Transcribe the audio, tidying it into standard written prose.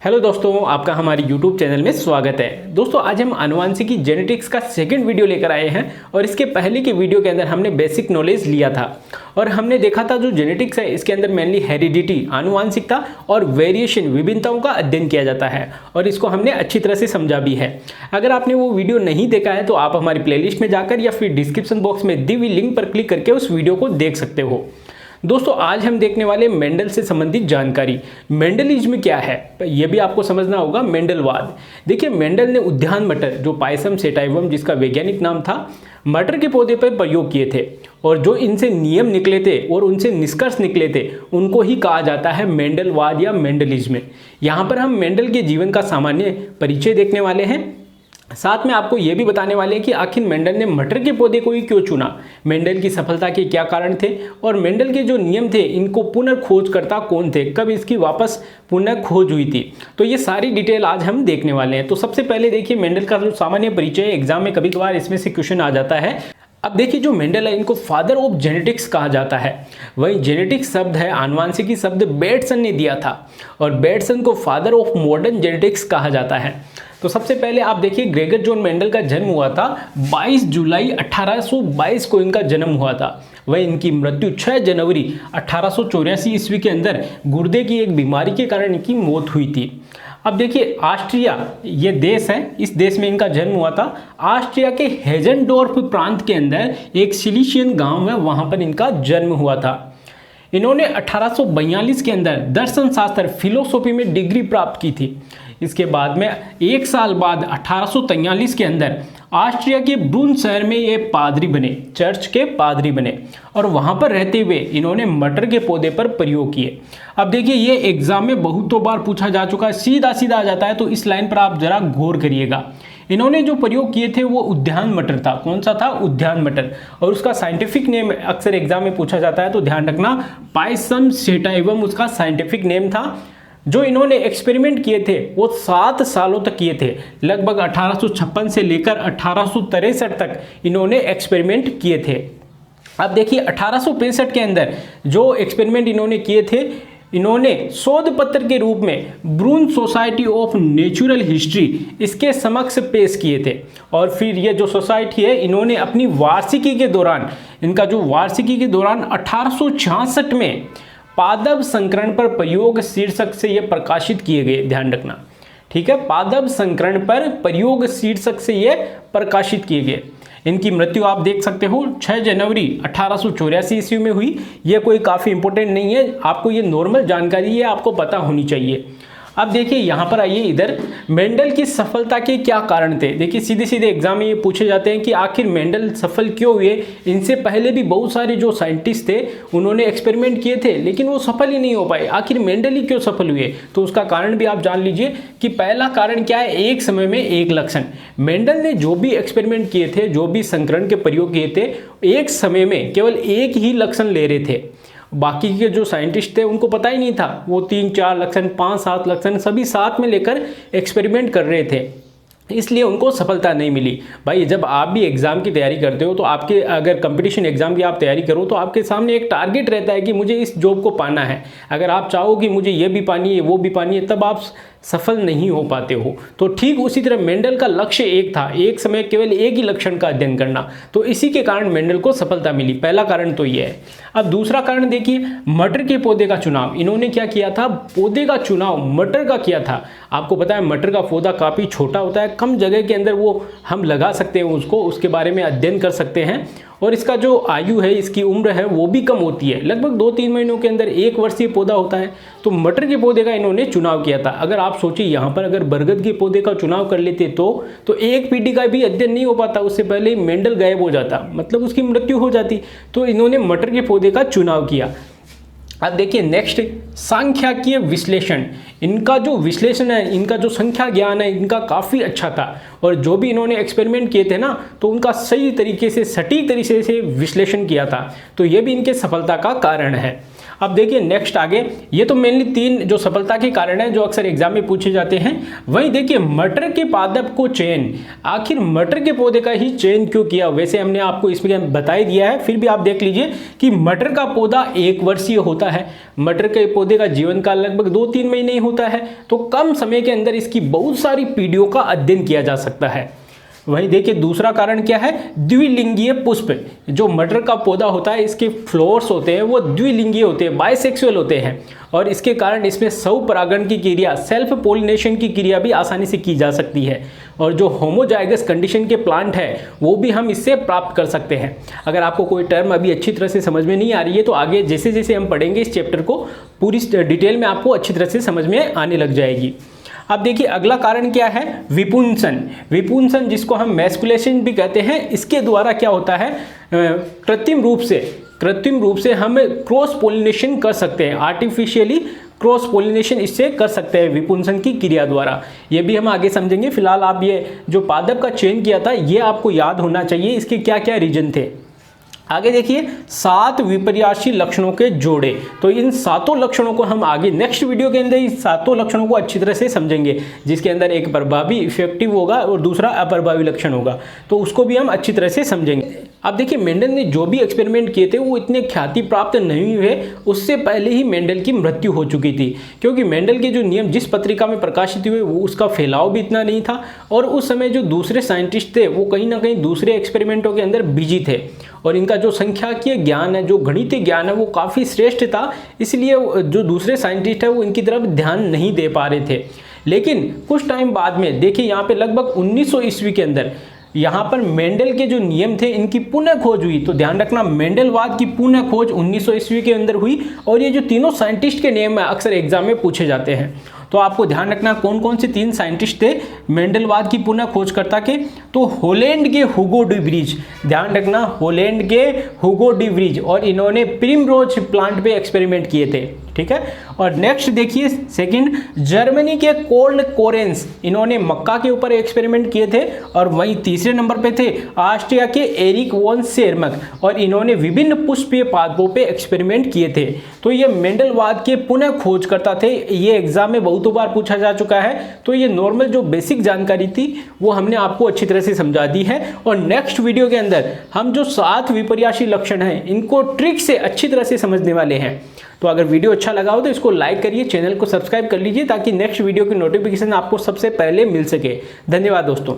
Hello दोस्तों, आपका हमारे YouTube चैनल में स्वागत है। दोस्तों, आज हम आनुवांशिकी जेनेटिक्स का सेकंड वीडियो लेकर आए हैं और इसके पहले के वीडियो के अंदर हमने बेसिक नॉलेज लिया था और हमने देखा था जो जेनेटिक्स है इसके अंदर मेनली हेरिडिटी, आनुवांशिकता और वेरिएशन, विभिन्नताओं का अध्ययन किया जाता है और इसको हमने अच्छी तरह से समझा भी है। अगर आपने वो वीडियो नहीं देखा है तो आप हमारी प्लेलिस्ट में जाकर या फिर डिस्क्रिप्शन बॉक्स में दी हुई लिंक पर क्लिक करके उस वीडियो को देख सकते हो। दोस्तों, आज हम देखने वाले मेंडल से संबंधित जानकारी। मेंडलिज्म क्या है यह भी आपको समझना होगा। मेंडलवाद, देखिए मेंडल ने उद्यान मटर, जो पायसम सेटाइवम जिसका वैज्ञानिक नाम था, मटर के पौधे पर प्रयोग किए थे और जो इनसे नियम निकले थे और उनसे निष्कर्ष निकले थे उनको ही कहा जाता है मेंडलवाद या मेंडलिज्म। यहाँ पर हम मेंडल के जीवन का सामान्य परिचय देखने वाले हैं, साथ में आपको यह भी बताने वाले हैं कि आखिर मेंडल ने मटर के पौधे को ही क्यों चुना, मेंडल की सफलता के क्या कारण थे और मेंडल के जो नियम थे इनको पुनर्खोजकर्ता कौन थे, कब इसकी वापस पुनः खोज हुई थी। तो ये सारी डिटेल आज हम देखने वाले हैं। तो सबसे पहले देखिए मेंडल का जो सामान्य परिचय, एग्जाम में कभी कभार इसमें से क्वेश्चन आ जाता है। अब देखिए जो मेंडल है इनको फादर ऑफ जेनेटिक्स कहा जाता है। वही जेनेटिक्स शब्द है, आनुवांशिकी शब्द बेटसन ने दिया था और बेटसन को फादर ऑफ मॉडर्न जेनेटिक्स कहा जाता है। तो सबसे पहले आप देखिए ग्रेगर जॉन मेंडल का जन्म हुआ था 22 जुलाई 1822 को इनका जन्म हुआ था। वह इनकी मृत्यु 6 जनवरी 1884 ईस्वी के अंदर गुर्दे की एक बीमारी के कारण इनकी मौत हुई थी। अब देखिए ऑस्ट्रिया ये देश है, इस देश में इनका जन्म हुआ था। ऑस्ट्रिया के हेजेनडोर्फ प्रांत के अंदर एक सिलिशियन गांव है, वहां पर इनका जन्म हुआ था। इन्होंने 1842 के अंदर दर्शन शास्त्र, फिलोसॉफी में डिग्री प्राप्त की थी। इसके बाद में एक साल बाद 1843 के अंदर ऑस्ट्रिया के ब्रून शहर में ये पादरी बने, चर्च के पादरी बने और वहाँ पर रहते हुए इन्होंने मटर के पौधे पर प्रयोग किए। अब देखिए ये एग्जाम में बहुतों बार पूछा जा चुका है, सीधा सीधा आ जाता है, तो इस लाइन पर आप जरा गौर करिएगा। इन्होंने जो प्रयोग किए थे वो उद्यान मटर था। कौन सा था? उद्यान मटर। और उसका साइंटिफिक नेम अक्सर एग्जाम में पूछा जाता है, तो ध्यान रखना, पायसम सेटाइवम उसका साइंटिफिक नेम था। जो इन्होंने एक्सपेरिमेंट किए थे वो 7 सालों तक किए थे, लगभग 1856 से लेकर 1863 तक इन्होंने एक्सपेरिमेंट किए थे। अब देखिए 1865 के अंदर जो एक्सपेरिमेंट इन्होंने किए थे, इन्होंने शोध पत्र के रूप में ब्रून सोसाइटी ऑफ नेचुरल हिस्ट्री इसके समक्ष पेश किए थे। और फिर ये जो सोसाइटी है इन्होंने अपनी वार्षिकी के दौरान, इनका जो वार्षिकी के दौरान 1866 में पादप संकरण पर प्रयोग शीर्षक से ये प्रकाशित किए गए। ध्यान रखना, ठीक है, पादप संकरण पर प्रयोग शीर्षक से ये प्रकाशित किए गए। इनकी मृत्यु आप देख सकते हो 6 जनवरी 1884 ईस्वी में हुई। ये कोई काफ़ी इंपॉर्टेंट नहीं है, आपको ये नॉर्मल जानकारी है, आपको पता होनी चाहिए। अब देखिए यहाँ पर आइए, इधर मेंडल की सफलता के क्या कारण थे। देखिए सीधे सीधे एग्जाम में ये पूछे जाते हैं कि आखिर मेंडल सफल क्यों हुए। इनसे पहले भी बहुत सारे जो साइंटिस्ट थे उन्होंने एक्सपेरिमेंट किए थे लेकिन वो सफल ही नहीं हो पाए। आखिर मेंडल ही क्यों सफल हुए, तो उसका कारण भी आप जान लीजिए कि पहला कारण क्या है, एक समय में एक लक्षण। मेंडल ने जो भी एक्सपेरिमेंट किए थे, जो भी संकरण के प्रयोग किए थे, एक समय में केवल एक ही लक्षण ले रहे थे। बाकी के जो साइंटिस्ट थे उनको पता ही नहीं था, वो 3-4 लक्षण, 5-7 लक्षण सभी साथ में लेकर एक्सपेरिमेंट कर रहे थे, इसलिए उनको सफलता नहीं मिली। भाई जब आप भी एग्ज़ाम की तैयारी करते हो तो आपके, अगर कंपटीशन एग्ज़ाम की आप तैयारी करो तो आपके सामने एक टारगेट रहता है कि मुझे इस जॉब को पाना है। अगर आप चाहो कि मुझे ये भी पानी है वो भी पानी है, तब आप सफल नहीं हो पाते हो। तो ठीक उसी तरह मेंडल का लक्ष्य एक था, एक समय केवल एक ही लक्षण का अध्ययन करना, तो इसी के कारण मेंडल को सफलता मिली। पहला कारण तो ये है। अब दूसरा कारण देखिए, मटर के पौधे का चुनाव। इन्होंने क्या किया था, पौधे का चुनाव मटर का किया था। आपको पता है मटर का पौधा काफ़ी छोटा होता है, कम जगह के अंदर वो हम लगा सकते हैं उसको, उसके बारे में अध्ययन कर सकते हैं। और इसका जो आयु है, इसकी उम्र है वो भी कम होती है, लगभग 2-3 महीनों के अंदर 1 वर्षीय पौधा होता है। तो मटर के पौधे का इन्होंने चुनाव किया था। अगर आप सोचिए यहाँ पर अगर बरगद के पौधे का चुनाव कर लेते तो एक पीढ़ी का भी अध्ययन नहीं हो पाता, उससे पहले ही मेंडल गायब हो जाता, मतलब उसकी मृत्यु हो जाती। तो इन्होंने मटर के पौधे का चुनाव किया। अब देखिए नेक्स्ट, सांख्यिकीय विश्लेषण। इनका जो विश्लेषण है, इनका जो संख्या ज्ञान है, इनका काफ़ी अच्छा था और जो भी इन्होंने एक्सपेरिमेंट किए थे ना, तो उनका सही तरीके से, सटीक तरीके से विश्लेषण किया था, तो ये भी इनके सफलता का कारण है। अब देखिए नेक्स्ट आगे, ये तो मेनली 3 जो सफलता के कारण है जो अक्सर एग्जाम में पूछे जाते हैं। वहीं देखिए मटर के पादप को चयन, आखिर मटर के पौधे का ही चयन क्यों किया? वैसे हमने आपको इसमें बता ही दिया है, फिर भी आप देख लीजिए कि मटर का पौधा 1 वर्षीय होता है। मटर के पौधे का जीवन काल लगभग 2-3 महीने ही होता है, तो कम समय के अंदर इसकी बहुत सारी पीढ़ियों का अध्ययन किया जा सकता है। वहीं देखिए दूसरा कारण क्या है, द्विलिंगीय पुष्प। जो मटर का पौधा होता है इसके फ्लोर्स होते हैं वो द्विलिंगीय होते हैं, बाइसेक्सुअल होते हैं, और इसके कारण इसमें स्वपरागण की क्रिया, सेल्फ पोलिनेशन की क्रिया भी आसानी से की जा सकती है। और जो होमोजाइगस कंडीशन के प्लांट है वो भी हम इससे प्राप्त कर सकते हैं। अगर आपको कोई टर्म अभी अच्छी तरह से समझ में नहीं आ रही है तो आगे जैसे जैसे हम पढ़ेंगे इस चैप्टर को पूरी डिटेल में आपको अच्छी तरह से समझ में आने लग जाएगी। अब देखिए अगला कारण क्या है, विपुंसन। विपुंसन जिसको हम मैस्कुलेशन भी कहते हैं, इसके द्वारा क्या होता है, कृत्रिम रूप से हम क्रॉस पोलिनेशन कर सकते हैं, आर्टिफिशियली क्रॉस पोलिनेशन इससे कर सकते हैं विपुंसन की क्रिया द्वारा। ये भी हम आगे समझेंगे। फिलहाल आप ये जो पादप का चयन किया था ये आपको याद होना चाहिए, इसके क्या क्या रीजन थे। आगे देखिए 7 विपर्यासी लक्षणों के जोड़े। तो इन 7 लक्षणों को हम आगे नेक्स्ट वीडियो के अंदर इस 7 लक्षणों को अच्छी तरह से समझेंगे, जिसके अंदर एक प्रभावी इफेक्टिव होगा और दूसरा अप्रभावी लक्षण होगा, तो उसको भी हम अच्छी तरह से समझेंगे। अब देखिए मेंडल ने जो भी एक्सपेरिमेंट किए थे वो इतने ख्याति प्राप्त नहीं हुए, उससे पहले ही मेंडल की मृत्यु हो चुकी थी, क्योंकि मेंडल के जो नियम जिस पत्रिका में प्रकाशित हुए वो उसका फैलाव भी इतना नहीं था, और उस समय जो दूसरे साइंटिस्ट थे वो कहीं ना कहीं दूसरे एक्सपेरिमेंटों के अंदर बिजी थे, और इनका जो संख्याकीय ज्ञान है, जो गणितीय ज्ञान है वो काफ़ी श्रेष्ठ था, इसलिए जो दूसरे साइंटिस्ट है वो इनकी तरफ ध्यान नहीं दे पा रहे थे। लेकिन कुछ टाइम बाद में देखिए यहाँ पे लगभग 1900 ईस्वी के अंदर यहाँ पर मेंडल के जो नियम थे इनकी पुनः खोज हुई। तो ध्यान रखना मेंडलवाद की पुनः खोज 1900 ईस्वी के अंदर हुई, और ये जो तीनों साइंटिस्ट के नेम अक्सर एग्जाम में पूछे जाते हैं। तो आपको ध्यान रखना कौन कौन से 3 साइंटिस्ट थे मेंडलवाद की पुनः खोजकर्ता के, तो हॉलैंड के हुगो डी व्रीज, ध्यान रखना हॉलैंड के हुगो डी व्रीज, और इन्होंने प्रिमरोज प्लांट पे एक्सपेरिमेंट किए थे, ठीक है। और नेक्स्ट देखिए सेकंड, जर्मनी के कोल्ड कोरेंस, इन्होंने मक्का के ऊपर एक्सपेरिमेंट किए थे। और वहीं तीसरे नंबर पे थे ऑस्ट्रिया के एरिक वॉन शेरमक, और इन्होंने विभिन्न पुष्पीय पादपों पे एक्सपेरिमेंट किए थे। तो ये मेंडलवाद के पुनः खोजकर्ता थे, ये एग्जाम में बहुतों बार पूछा जा चुका है। तो ये नॉर्मल जो बेसिक जानकारी थी वो हमने आपको अच्छी तरह से समझा दी है, और नेक्स्ट वीडियो के अंदर हम जो 7 विपर्यासी लक्षण हैं इनको ट्रिक से अच्छी तरह से समझने वाले हैं। तो अगर वीडियो अच्छा लगा हो तो इसको लाइक करिए, चैनल को सब्सक्राइब कर लीजिए, ताकि नेक्स्ट वीडियो की नोटिफिकेशन आपको सबसे पहले मिल सके। धन्यवाद दोस्तों।